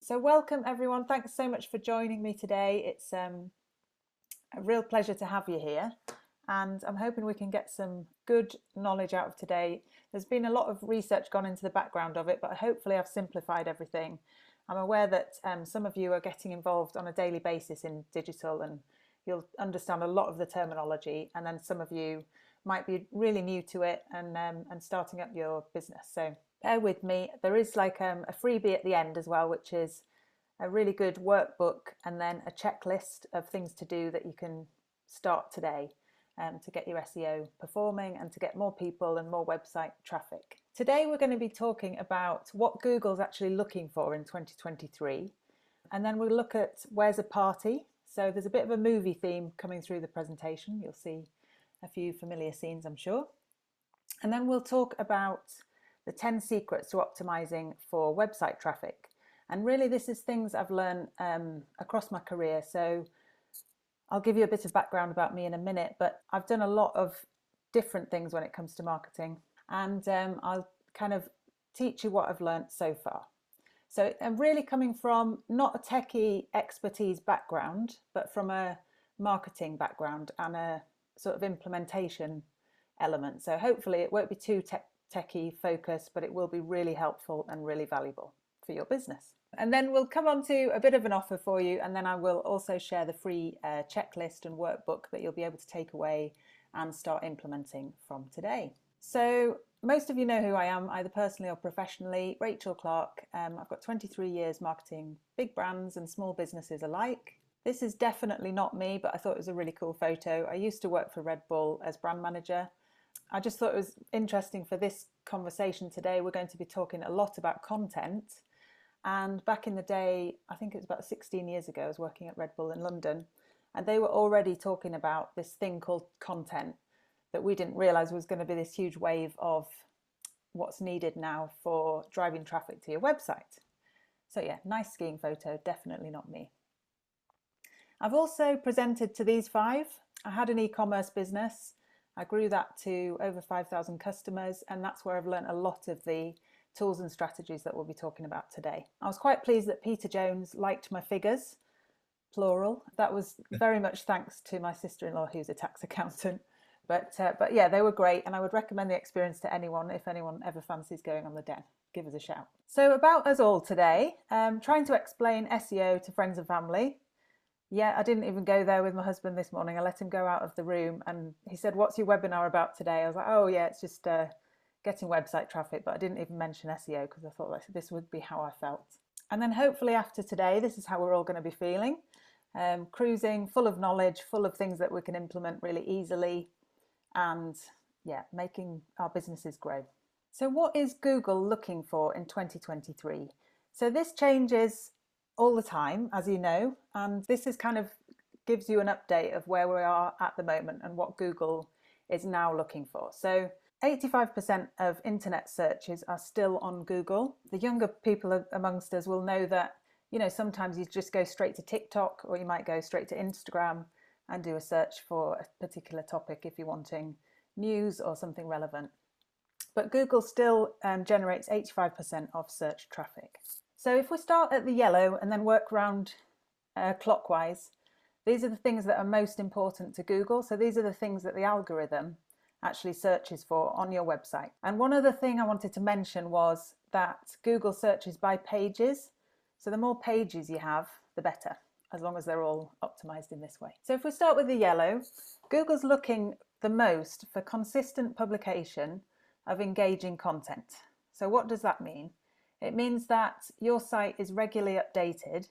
So welcome everyone, thanks so much for joining me today. It's a real pleasure to have you here, and I'm hoping we can get some good knowledge out of today. There's been a lot of research gone into the background of it, but hopefully I've simplified everything. I'm aware that some of you are getting involved on a daily basis in digital and you'll understand a lot of the terminology, and then some of you might be really new to it and starting up your business. So bear with me. There is like a freebie at the end as well, which is a really good workbook and then a checklist of things to do that you can start today to get your SEO performing and to get more people and more website traffic. Today we're going to be talking about what Google's actually looking for in 2023, and then we'll look at where's a party. So there's a bit of a movie theme coming through the presentation. You'll see a few familiar scenes, I'm sure. And then we'll talk about the 10 secrets to optimizing for website traffic. And really this is things I've learned across my career. So I'll give you a bit of background about me in a minute, but I've done a lot of different things when it comes to marketing, and I'll kind of teach you what I've learned so far. So I'm really coming from not a techie expertise background, but from a marketing background and a sort of implementation element. So hopefully it won't be too techie focused, but it will be really helpful and really valuable for your business. And then we'll come on to a bit of an offer for you, and then I will also share the free checklist and workbook that you'll be able to take away and start implementing from today. So most of you know who I am, either personally or professionally. Rachel Clark. I've got 23 years marketing big brands and small businesses alike. This is definitely not me, but I thought it was a really cool photo. I used to work for Red Bull as brand manager. I just thought it was interesting for this conversation today. We're going to be talking a lot about content. And back in the day, I think it was about 16 years ago, I was working at Red Bull in London, and they were already talking about this thing called content that we didn't realize was going to be this huge wave of what's needed now for driving traffic to your website. So yeah, nice skiing photo, definitely not me. I've also presented to these 5. I had an e-commerce business. I grew that to over 5,000 customers, and that's where I've learned a lot of the tools and strategies that we'll be talking about today. I was quite pleased that Peter Jones liked my figures, plural. That was very much thanks to my sister-in-law, who's a tax accountant. But yeah, they were great, and I would recommend the experience to anyone. If anyone ever fancies going on the den, give us a shout. So about us all today, trying to explain SEO to friends and family. Yeah, I didn't even go there with my husband this morning. I let him go out of the room and he said, "What's your webinar about today?" I was like, "Oh yeah, it's just getting website traffic," but I didn't even mention SEO because I thought this would be how I felt. And then hopefully after today, this is how we're all going to be feeling. Cruising, full of knowledge, full of things that we can implement really easily, and yeah, making our businesses grow. So what is Google looking for in 2023? So this changes all the time, as you know, and this is kind of gives you an update of where we are at the moment and what Google is now looking for. So 85% of internet searches are still on Google. The younger people amongst us will know that, you know, sometimes you just go straight to TikTok, or you might go straight to Instagram and do a search for a particular topic if you're wanting news or something relevant. But Google still generates 85% of search traffic. So if we start at the yellow and then work around clockwise, these are the things that are most important to Google. So these are the things that the algorithm actually searches for on your website. And one other thing I wanted to mention was that Google searches by pages. So the more pages you have, the better, as long as they're all optimized in this way. So if we start with the yellow, Google's looking the most for consistent publication of engaging content. So what does that mean? It means that your site is regularly updated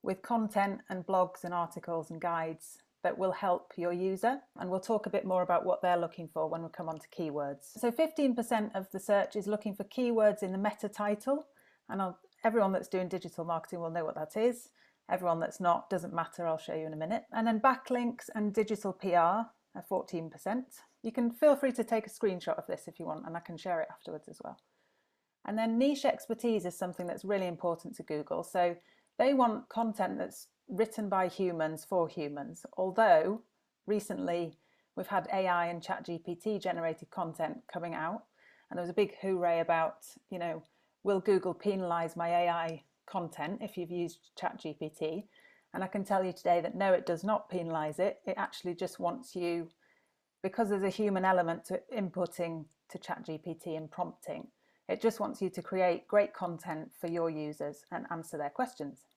with content and blogs and articles and guides that will help your user. And we'll talk a bit more about what they're looking for when we come on to keywords. So 15% of the search is looking for keywords in the meta title. And everyone that's doing digital marketing will know what that is. Everyone that's not, doesn't matter, I'll show you in a minute. And then backlinks and digital PR are 14%. You can feel free to take a screenshot of this if you want, and I can share it afterwards as well. And then niche expertise is something that's really important to Google. So they want content that's written by humans for humans. Although recently we've had AI and ChatGPT generated content coming out, and there was a big hooray about, you know, will Google penalize my AI content if you've used ChatGPT. And I can tell you today that no, it does not penalise it. It actually just wants you, because there's a human element to inputting to ChatGPT and prompting, it just wants you to create great content for your users and answer their questions.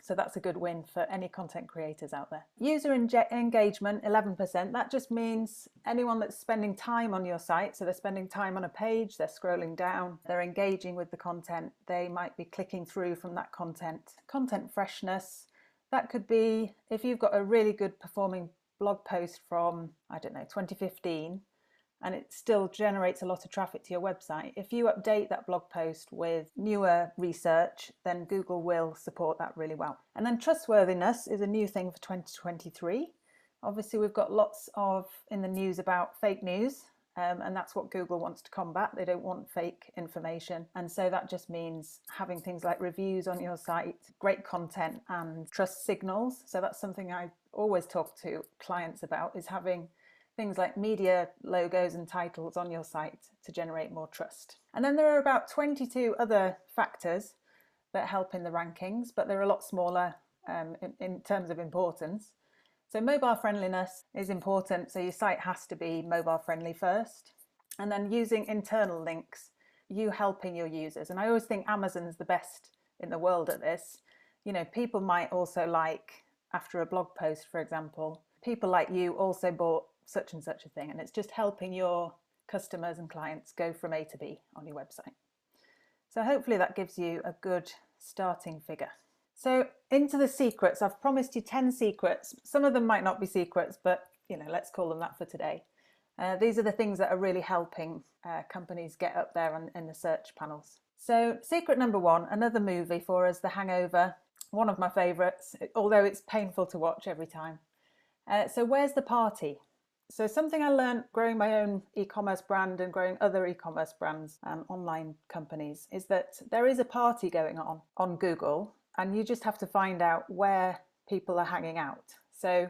So that's a good win for any content creators out there. User engagement, 11%. That just means anyone that's spending time on your site. So they're spending time on a page, they're scrolling down, they're engaging with the content. They might be clicking through from that content. Content freshness, that could be if you've got a really good performing blog post from, I don't know, 2015, and it still generates a lot of traffic to your website. If you update that blog post with newer research, then Google will support that really well. And then trustworthiness is a new thing for 2023. Obviously, we've got lots of in the news about fake news, and that's what Google wants to combat. They don't want fake information. And so that just means having things like reviews on your site, great content, and trust signals. So that's something I always talk to clients about, is having things like media logos and titles on your site to generate more trust. And then there are about 22 other factors that help in the rankings, but they're a lot smaller in terms of importance. So mobile friendliness is important. So your site has to be mobile friendly first. And then using internal links, you helping your users. And I always think Amazon's the best in the world at this. You know, people might also like, after a blog post, for example, people like you also bought such and such a thing, and it's just helping your customers and clients go from A to B on your website. So hopefully that gives you a good starting figure. So into the secrets. I've promised you 10 secrets. Some of them might not be secrets, but let's call them that for today. These are the things that are really helping companies get up there in the search panels. So secret number 1, another movie for us, The Hangover, one of my favorites, although it's painful to watch every time. So where's the party? So something I learned growing my own e-commerce brand and growing other e-commerce brands and online companies is that there is a party going on Google, and you just have to find out where people are hanging out. So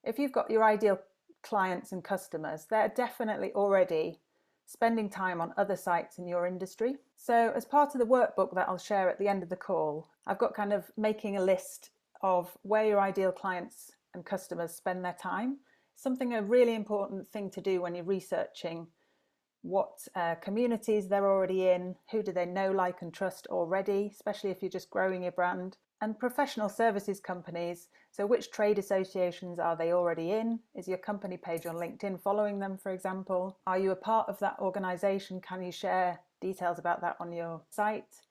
if you've got your ideal clients and customers, they're definitely already spending time on other sites in your industry. So as part of the workbook that I'll share at the end of the call, I've got kind of making a list of where your ideal clients and customers spend their time. A really important thing to do when you're researching what communities they're already in, who do they know, like and trust already, especially if you're just growing your brand. And professional services companies, so which trade associations are they already in? Is your company page on LinkedIn following them, for example? Are you a part of that organisation? Can you share details about that on your site?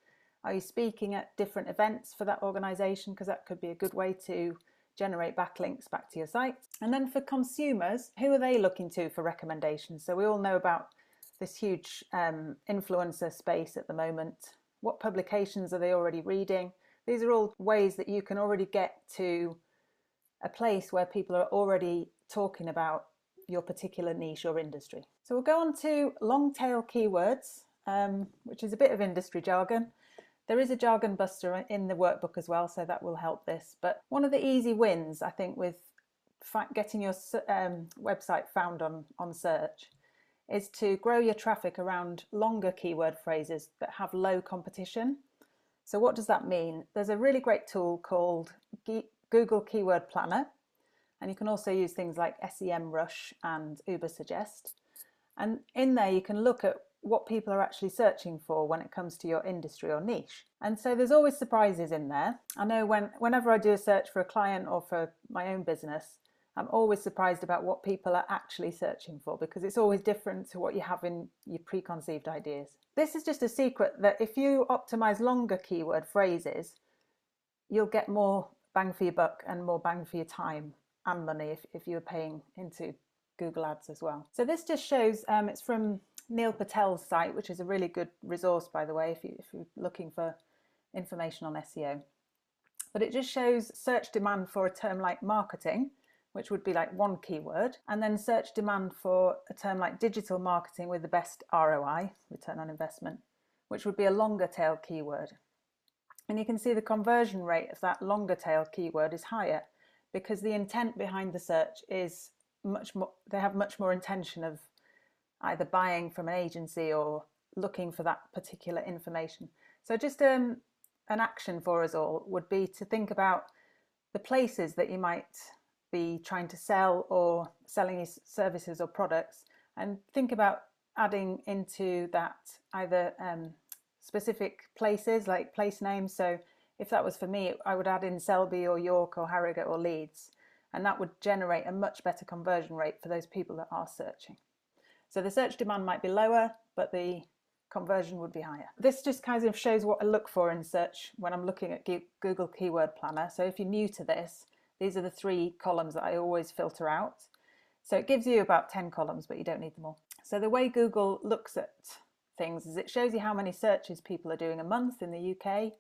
Are you speaking at different events for that organisation? Because that could be a good way to generate backlinks back to your site. And then for consumers, who are they looking to for recommendations? So we all know about this huge influencer space at the moment. What publications are they already reading? These are all ways that you can already get to a place where people are already talking about your particular niche or industry. So we'll go on to long tail keywords, which is a bit of industry jargon. There is a jargon buster in the workbook as well, so that will help this. But one of the easy wins, I think, with getting your website found on search is to grow your traffic around longer keyword phrases that have low competition. So what does that mean? There's a really great tool called Google Keyword Planner, and you can also use things like SEMrush and Ubersuggest. And in there you can look at what people are actually searching for when it comes to your industry or niche. And so there's always surprises in there. I know whenever I do a search for a client or for my own business, I'm always surprised about what people are actually searching for, because it's always different to what you have in your preconceived ideas. This is just a secret that if you optimize longer keyword phrases, you'll get more bang for your buck and more bang for your time and money if you're paying into Google Ads as well. So this just shows, it's from Neil Patel's site, which is a really good resource, by the way, if you're looking for information on SEO. But it just shows search demand for a term like marketing, which would be like one keyword, and then search demand for a term like digital marketing with the best ROI, return on investment, which would be a longer tail keyword. And you can see the conversion rate of that longer tail keyword is higher because the intent behind the search is much more, they have much more intention of either buying from an agency or looking for that particular information. So just an action for us all would be to think about the places that you might be trying to sell or selling your services or products, and think about adding into that either specific places like place names. So if that was for me, I would add in Selby or York or Harrogate or Leeds, and that would generate a much better conversion rate for those people that are searching. So the search demand might be lower, but the conversion would be higher. This just kind of shows what I look for in search when I'm looking at Google Keyword Planner. So if you're new to this, these are the 3 columns that I always filter out. So it gives you about 10 columns, but you don't need them all. So the way Google looks at things is it shows you how many searches people are doing a month in the UK,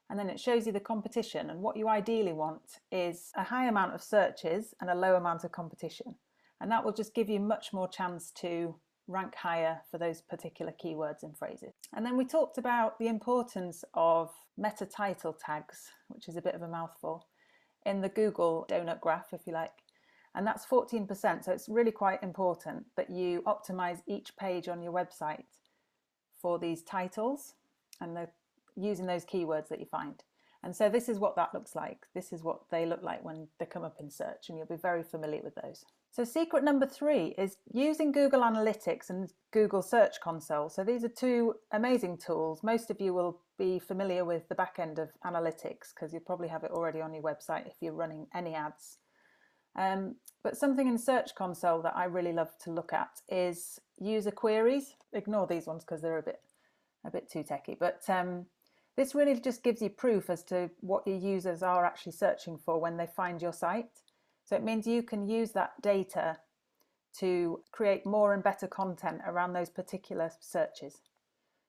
and then it shows you the competition. And what you ideally want is a high amount of searches and a low amount of competition. And that will just give you much more chance to rank higher for those particular keywords and phrases. And then we talked about the importance of meta title tags, which is a bit of a mouthful, in the Google donut graph, if you like. And that's 14%. So it's really quite important that you optimize each page on your website for these titles and using those keywords that you find. And so this is what that looks like. This is what they look like when they come up in search, and you'll be very familiar with those. So secret number 3 is using Google Analytics and Google Search Console. So these are 2 amazing tools. Most of you will be familiar with the back end of analytics because you probably have it already on your website if you're running any ads. But something in Search Console that I really love to look at is user queries. Ignore these ones because they're a bit too techy. But this really just gives you proof as to what your users are actually searching for when they find your site. So it means you can use that data to create more and better content around those particular searches.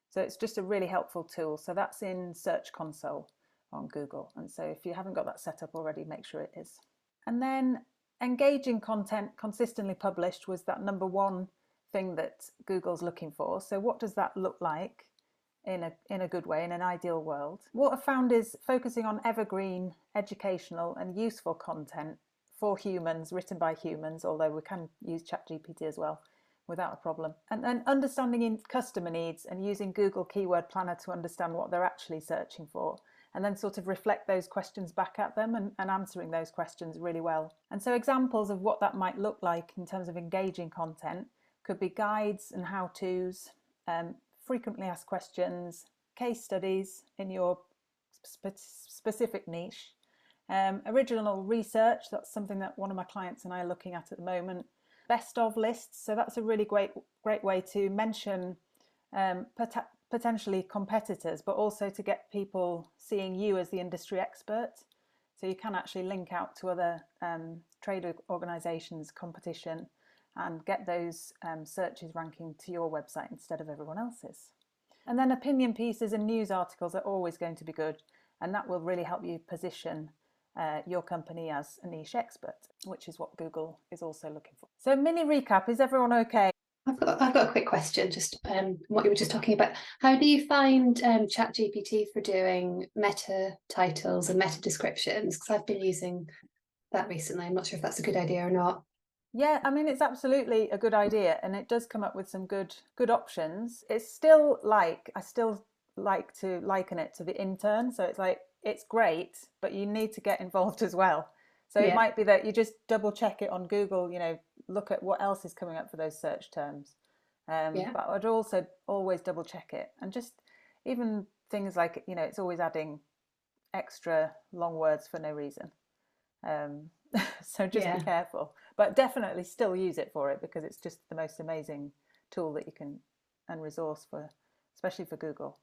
So it's just a really helpful tool. So that's in Search Console on Google. And so if you haven't got that set up already, make sure it is. And then engaging content consistently published was that number 1 thing that Google's looking for. So what does that look like in a good way, in an ideal world? What I've found is focusing on evergreen, educational and useful content for humans, written by humans, although we can use ChatGPT as well without a problem. And then understanding customer needs and using Google Keyword Planner to understand what they're actually searching for, and then sort of reflect those questions back at them and answering those questions really well. And so examples of what that might look like in terms of engaging content could be guides and how-tos, frequently asked questions, case studies in your specific niche, original research. That's something that one of my clients and I are looking at the moment. Best of lists. So that's a really great way to mention potentially competitors, but also to get people seeing you as the industry expert. So you can actually link out to other trade organizations, competition, and get those searches ranking to your website instead of everyone else's. And then opinion pieces and news articles are always going to be good, and that will really help you position your company as a niche expert, which is what Google is also looking for. So mini recap, is everyone okay? I've got a quick question, just what you were just talking about. How do you find ChatGPT for doing meta titles and meta descriptions? Because I've been using that recently. I'm not sure if that's a good idea or not. Yeah, I mean, it's absolutely a good idea, and it does come up with some good options. It's still I still like to liken it to the intern. So it's like, it's great, but you need to get involved as well. So it might be that you just double check it on Google, look at what else is coming up for those search terms. But I'd also always double check it, and just even things like, it's always adding extra long words for no reason. So just be careful, but definitely still use it for it, because it's just the most amazing tool that you can, and resource for, especially for Google.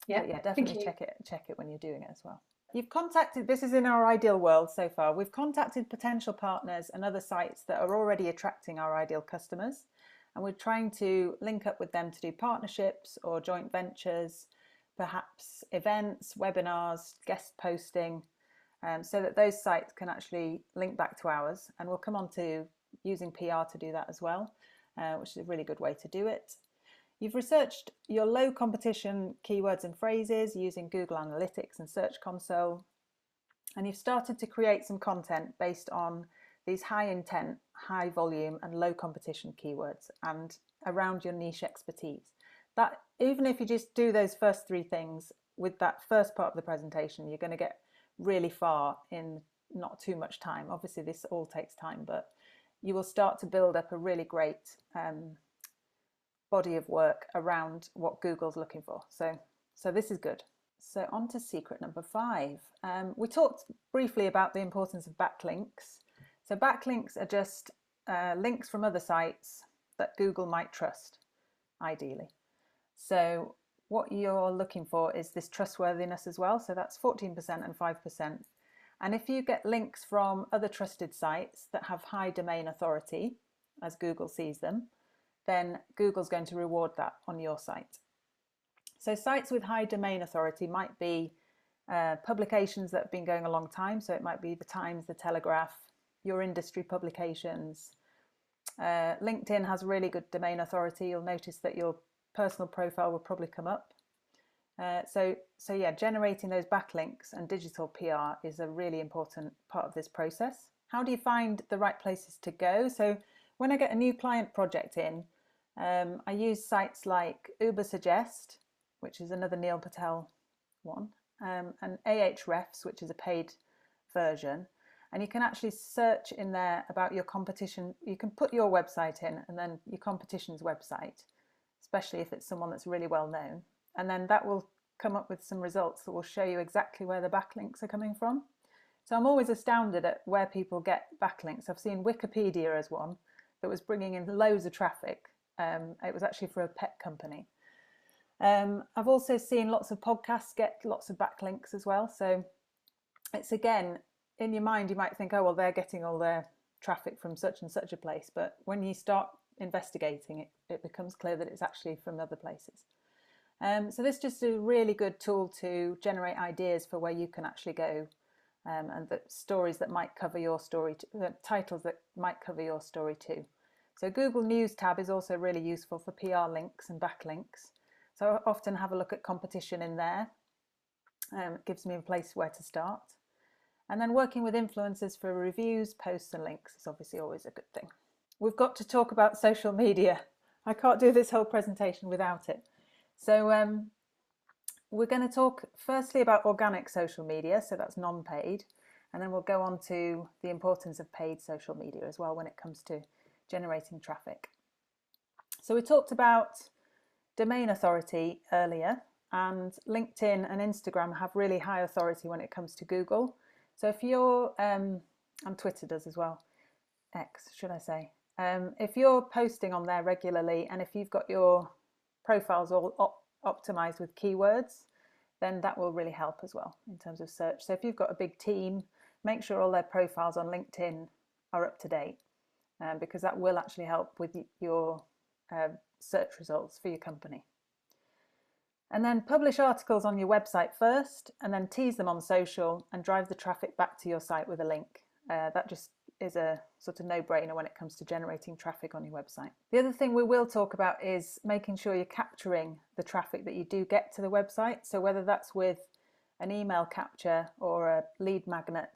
But yeah, definitely check it when you're doing it as well. You've contacted, this is in our ideal world so far, we've contacted potential partners and other sites that are already attracting our ideal customers, and we're trying to link up with them to do partnerships or joint ventures, perhaps events, webinars, guest posting, so that those sites can actually link back to ours. And we'll come on to using PR to do that as well, which is a really good way to do it. You've researched your low competition keywords and phrases using Google Analytics and Search Console, and you've started to create some content based on these high intent, high volume and low competition keywords and around your niche expertise. That, even if you just do those first 3 things, with that first part of the presentation, you're going to get really far in not too much time. Obviously, this all takes time, but you will start to build up a really great body of work around what Google's looking for. So this is good. So on to secret number 5. We talked briefly about the importance of backlinks. So backlinks are just links from other sites that Google might trust, ideally. So what you're looking for is this trustworthiness as well. So that's 14% and 5%. And if you get links from other trusted sites that have high domain authority, as Google sees them, then Google's going to reward that on your site. So sites with high domain authority might be publications that have been going a long time. So it might be the Times, the Telegraph, your industry publications. LinkedIn has really good domain authority. You'll notice that your personal profile will probably come up. So yeah, generating those backlinks and digital PR is a really important part of this process. How do you find the right places to go? So when I get a new client project in, I use sites like Ubersuggest, which is another Neil Patel one, and Ahrefs, which is a paid version. And you can actually search in there about your competition. You can put your website in and then your competition's website, especially if it's someone that's really well known. And then that will come up with some results that will show you exactly where the backlinks are coming from. So I'm always astounded at where people get backlinks. I've seen Wikipedia as one that was bringing in loads of traffic. It was actually for a pet company. I've also seen lots of podcasts get lots of backlinks as well. So it's, again, in your mind, you might think, oh, well, they're getting all their traffic from such and such a place. But when you start investigating it, it becomes clear that it's actually from other places. So this is just a really good tool to generate ideas for where you can actually go, and the stories that might cover your story, the titles that might cover your story too. So Google News tab is also really useful for PR links and backlinks. So I often have a look at competition in there. It gives me a place where to start. And then working with influencers for reviews, posts and links is obviously always a good thing. We've got to talk about social media. I can't do this whole presentation without it. So we're going to talk firstly about organic social media, so that's non-paid, and then we'll go on to the importance of paid social media as well when it comes to generating traffic. So we talked about domain authority earlier, and LinkedIn and Instagram have really high authority when it comes to Google. So if you're, and Twitter does as well, X should I say, if you're posting on there regularly and if you've got your profiles all optimized with keywords, then that will really help as well in terms of search. So if you've got a big team, make sure all their profiles on LinkedIn are up to date, because that will actually help with your search results for your company. And then publish articles on your website first, and then tease them on social and drive the traffic back to your site with a link. That just is a sort of no-brainer when it comes to generating traffic on your website. The other thing we will talk about is making sure you're capturing the traffic that you do get to the website. So whether that's with an email capture or a lead magnet,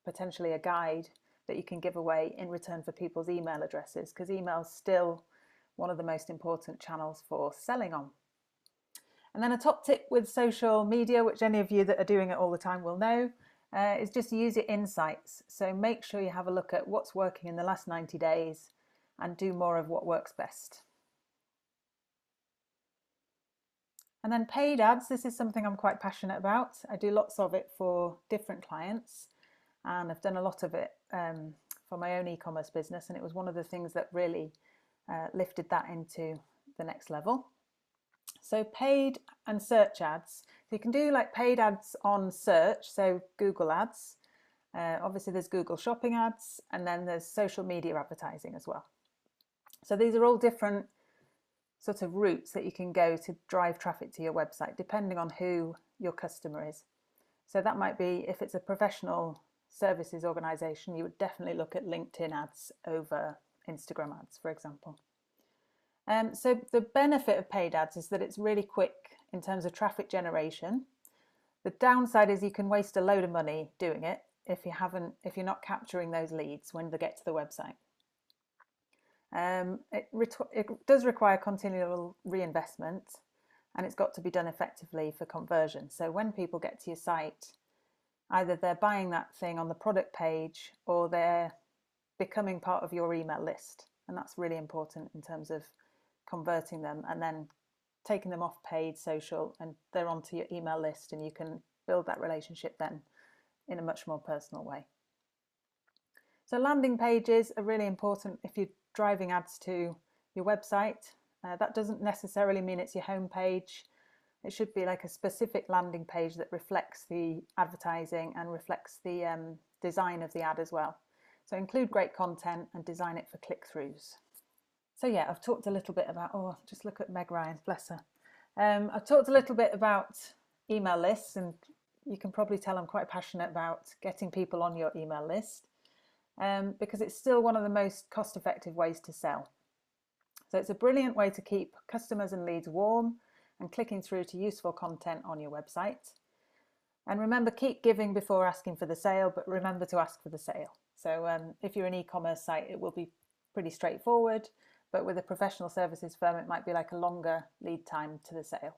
potentially a guide that you can give away in return for people's email addresses, because email's still one of the most important channels for selling on. And then a top tip with social media, which any of you that are doing it all the time will know, is just use your insights. So make sure you have a look at what's working in the last 90 days and do more of what works best. And then paid ads, this is something I'm quite passionate about. I do lots of it for different clients, and I've done a lot of it for my own e-commerce business, and it was one of the things that really lifted that into the next level. So paid and search ads. So you can do like paid ads on search, so Google ads. Obviously there's Google shopping ads, and then there's social media advertising as well. So these are all different sort of routes that you can go to drive traffic to your website, depending on who your customer is. So that might be, if it's a professional services organization, you would definitely look at LinkedIn ads over Instagram ads, for example. So the benefit of paid ads is that it's really quick in terms of traffic generation. The downside is you can waste a load of money doing it if you're not capturing those leads when they get to the website. It does require continual reinvestment, and it's got to be done effectively for conversion. So when people get to your site, either they're buying that thing on the product page or they're becoming part of your email list. And that's really important in terms of converting them and then taking them off paid social and they're onto your email list, and you can build that relationship then in a much more personal way. So landing pages are really important if you're driving ads to your website. That doesn't necessarily mean it's your home page. It should be like a specific landing page that reflects the advertising and reflects the design of the ad as well. So include great content and design it for click-throughs. So yeah, I've talked a little bit about, oh, just look at Meg Ryan, bless her. I've talked a little bit about email lists, and you can probably tell I'm quite passionate about getting people on your email list because it's still one of the most cost-effective ways to sell. So it's a brilliant way to keep customers and leads warm and clicking through to useful content on your website. And remember, keep giving before asking for the sale, but remember to ask for the sale. So if you're an e-commerce site, it will be pretty straightforward, but with a professional services firm, it might be like a longer lead time to the sale.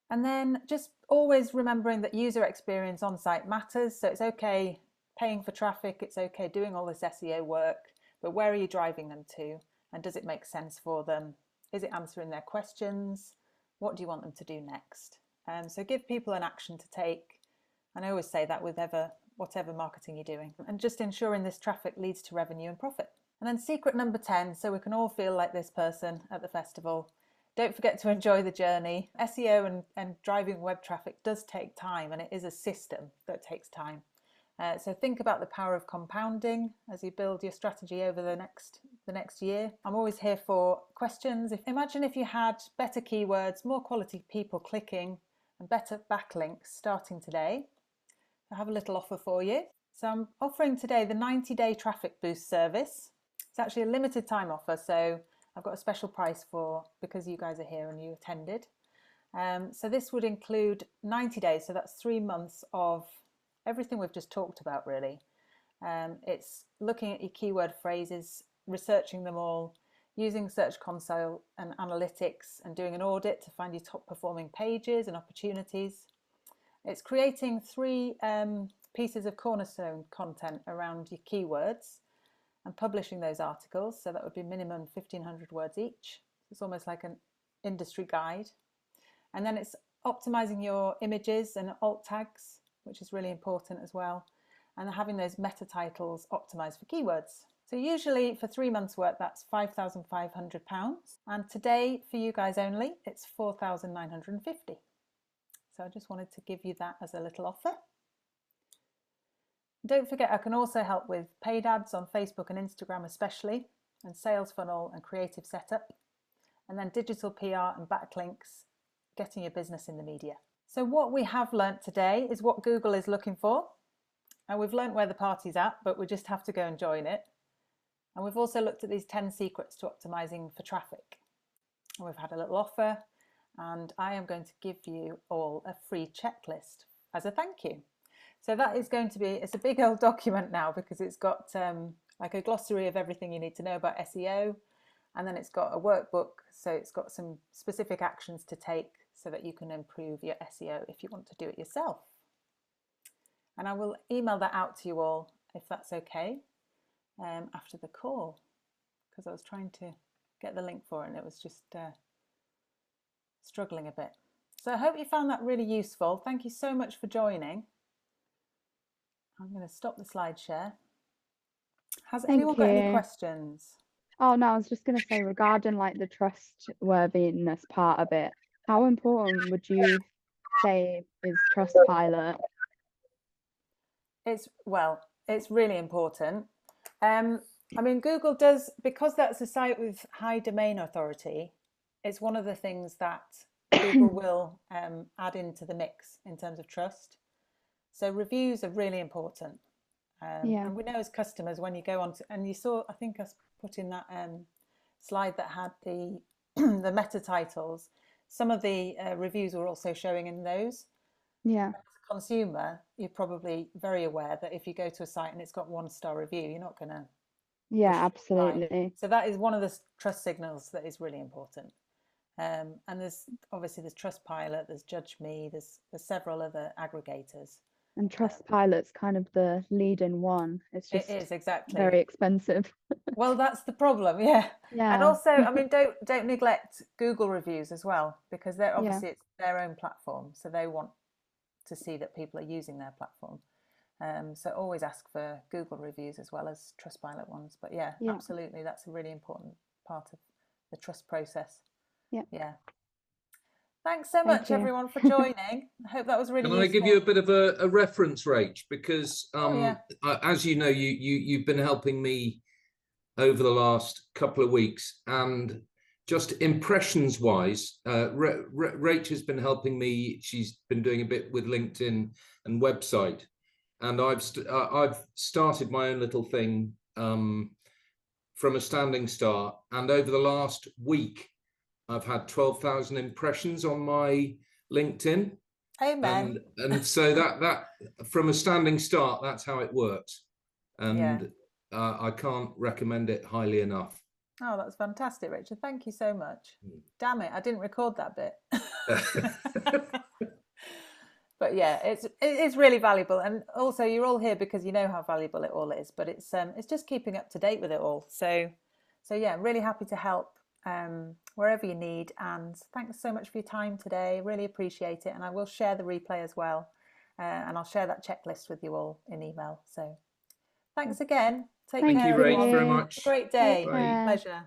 And then just always remembering that user experience on site matters. So it's okay paying for traffic, it's okay doing all this SEO work, but where are you driving them to? And does it make sense for them? Is it answering their questions? What do you want them to do next? So give people an action to take. And I always say that with whatever marketing you're doing. And just ensuring this traffic leads to revenue and profit. And then secret number 10, so we can all feel like this person at the festival. Don't forget to enjoy the journey. SEO and driving web traffic does take time, and it is a system that takes time. So think about the power of compounding as you build your strategy over the next year. I'm always here for questions. Imagine if you had better keywords, more quality people clicking, and better backlinks starting today. I have a little offer for you. So I'm offering today the 90-day traffic boost service. It's actually a limited time offer, so I've got a special price because you guys are here and you attended. So this would include 90 days, so that's 3 months of everything we've just talked about, really. It's looking at your keyword phrases, researching them all, using Search Console and analytics, and doing an audit to find your top performing pages and opportunities. It's creating 3 pieces of cornerstone content around your keywords and publishing those articles. So that would be minimum 1,500 words each. It's almost like an industry guide. And then it's optimizing your images and alt tags, which is really important as well, and having those meta titles optimized for keywords. So usually for 3 months work, that's £5,500. And today for you guys only, it's £4,950. So I just wanted to give you that as a little offer. Don't forget, I can also help with paid ads on Facebook and Instagram especially, and sales funnel and creative setup, and then digital PR and backlinks, getting your business in the media. So what we have learnt today is what Google is looking for, and we've learnt where the party's at, but we just have to go and join it. And we've also looked at these 10 secrets to optimizing for traffic. And we've had a little offer, and I am going to give you all a free checklist as a thank you. So that is going to be, it's a big old document now because it's got like a glossary of everything you need to know about SEO. And then it's got a workbook. So it's got some specific actions to take so that you can improve your SEO if you want to do it yourself. And I will email that out to you all if that's okay after the call, because I was trying to get the link for it and it was just struggling a bit. So I hope you found that really useful. Thank you so much for joining. I'm going to stop the slide share. Has anyone got any questions? Oh no, I was just going to say regarding like the trustworthiness part of it, how important would you say is Trustpilot? It's really important. I mean, Google does, because that's a site with high domain authority, it's one of the things that Google will add into the mix in terms of trust. So reviews are really important. And we know as customers, when you go on to, and you saw, I think I put in that slide that had the the meta titles, some of the reviews were also showing in those. Yeah. As a consumer, you're probably very aware that if you go to a site and it's got 1-star review, you're not going to. Yeah, absolutely. So that is one of the trust signals that is really important. And there's Trustpilot, there's Judge Me, there's several other aggregators. And Trustpilot's kind of the leading one. It's just It is, exactly. very expensive. Well, that's the problem, yeah. Yeah. And also, I mean, don't neglect Google reviews as well, because they're obviously it's their own platform, so they want to see that people are using their platform. So always ask for Google reviews as well as Trustpilot ones. But yeah, absolutely, that's a really important part of the trust process. Yeah. Thanks so much, everyone, for joining. I hope that was really useful. Can I give you a bit of a reference, Rach? Because as you know, you've been helping me over the last couple of weeks, and just impressions wise, Rach has been helping me. She's been doing a bit with LinkedIn and website, and I've started my own little thing from a standing start, and over the last week I've had 12,000 impressions on my LinkedIn. Amen. And so that from a standing start, that's how it works. And I can't recommend it highly enough. Oh, that's fantastic, Richard. Thank you so much. Damn it, I didn't record that bit. But yeah, it is really valuable. And also, you're all here because you know how valuable it all is. But it's just keeping up to date with it all. So yeah, really happy to help wherever you need. And thanks so much for your time today. Really appreciate it. And I will share the replay as well. And I'll share that checklist with you all in email. So thanks again. Take care. Thank you, Rach, very much. Have a great day. Pleasure.